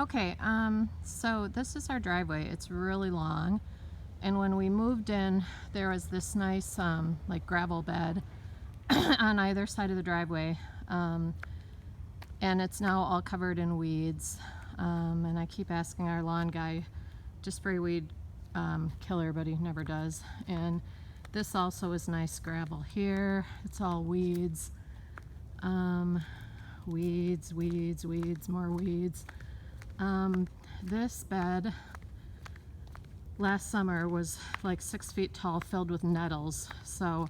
Okay, so this is our driveway. It's really long. And when we moved in, there was this nice, like gravel bed on either side of the driveway. And it's now all covered in weeds. And I keep asking our lawn guy to spray weed killer, but he never does. And this also is nice gravel here. It's all weeds. Weeds, weeds, weeds, more weeds. This bed last summer was like 6 feet tall, filled with nettles. So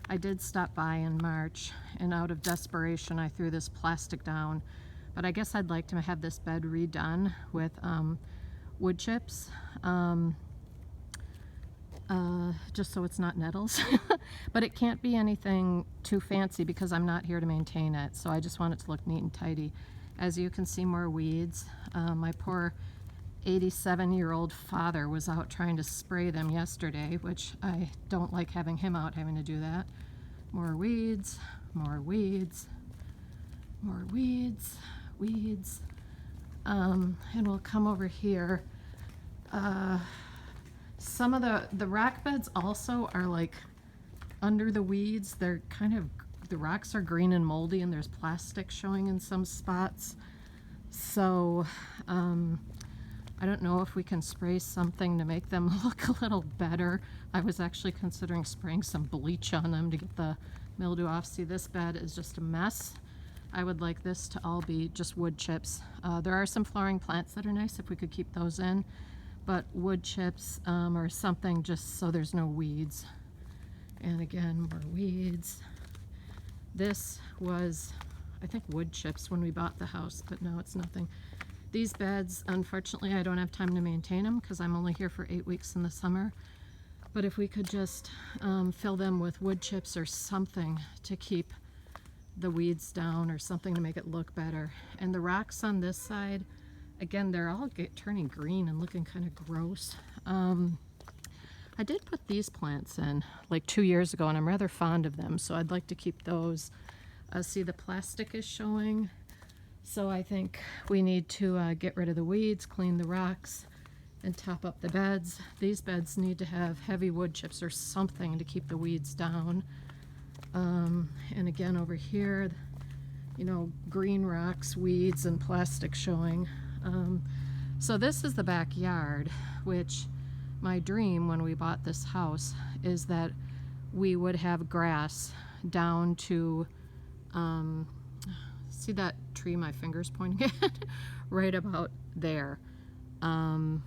I did stop by in March, and out of desperation I threw this plastic down. But I guess I'd like to have this bed redone with wood chips, just so it's not nettles. But it can't be anything too fancy because I'm not here to maintain it, so I just want it to look neat and tidy. As you can see, more weeds. My poor 87-year-old father was out trying to spray them yesterday, which I don't like having him out having to do that. More weeds, more weeds, more weeds, weeds. And we'll come over here. Some of the rock beds also are like under the weeds. They're kind of, the rocks are green and moldy, and there's plastic showing in some spots. So I don't know if we can spray something to make them look a little better. I was actually considering spraying some bleach on them to get the mildew off. See, this bed is just a mess. I would like this to all be just wood chips. There are some flowering plants that are nice if we could keep those in, but wood chips or something just so there's no weeds. And again, more weeds. This was, I think, wood chips when we bought the house, but no, it's nothing. These beds, unfortunately, I don't have time to maintain them because I'm only here for 8 weeks in the summer. But if we could just fill them with wood chips or something to keep the weeds down, or something to make it look better. And the rocks on this side, again, they're all turning green and looking kind of gross. I did put these plants in like 2 years ago, and I'm rather fond of them, so I'd like to keep those. See, the plastic is showing, so I think we need to get rid of the weeds, clean the rocks, and top up the beds. These beds need to have heavy wood chips or something to keep the weeds down. And again, over here, you know, green rocks, weeds, and plastic showing. So this is the backyard, which my dream when we bought this house is that we would have grass down to, see that tree my finger's pointing at? Right about there. And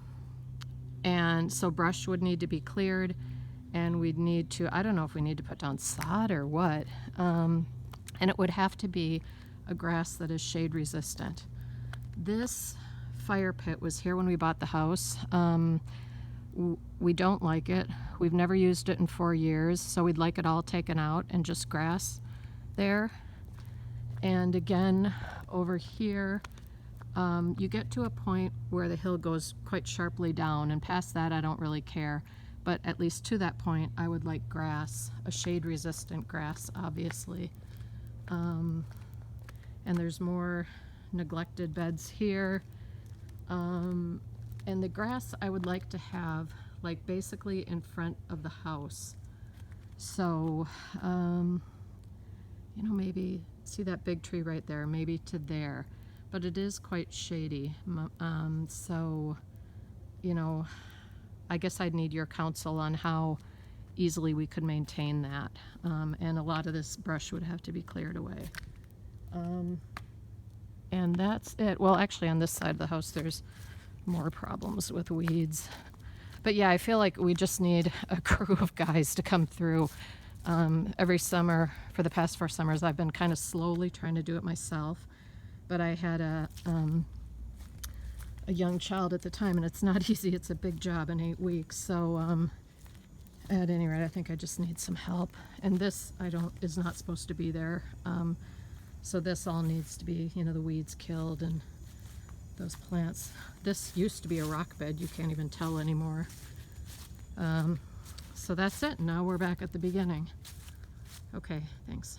so brush would need to be cleared, and we'd need to, I don't know if we need to put down sod or what, and it would have to be a grass that is shade resistant. This fire pit was here when we bought the house. We don't like it. We've never used it in 4 years, so we'd like it all taken out and just grass there. And again, over here, you get to a point where the hill goes quite sharply down, and past that I don't really care. But at least to that point, I would like grass, a shade-resistant grass, obviously. And there's more neglected beds here. And the grass I would like to have, like, basically in front of the house. So, you know, maybe, see that big tree right there, maybe to there. But it is quite shady. So, you know, I guess I'd need your counsel on how easily we could maintain that. And a lot of this brush would have to be cleared away. And that's it. Well, actually, on this side of the house, there's more problems with weeds. But yeah, I feel like we just need a crew of guys to come through. Every summer, for the past 4 summers, I've been kind of slowly trying to do it myself. But I had a young child at the time, and it's not easy. It's a big job in 8 weeks. So at any rate, I think I just need some help. And this is not supposed to be there. So this all needs to be, you know, the weeds killed and those plants. This used to be a rock bed. You can't even tell anymore. So that's it. Now we're back at the beginning. Okay, thanks.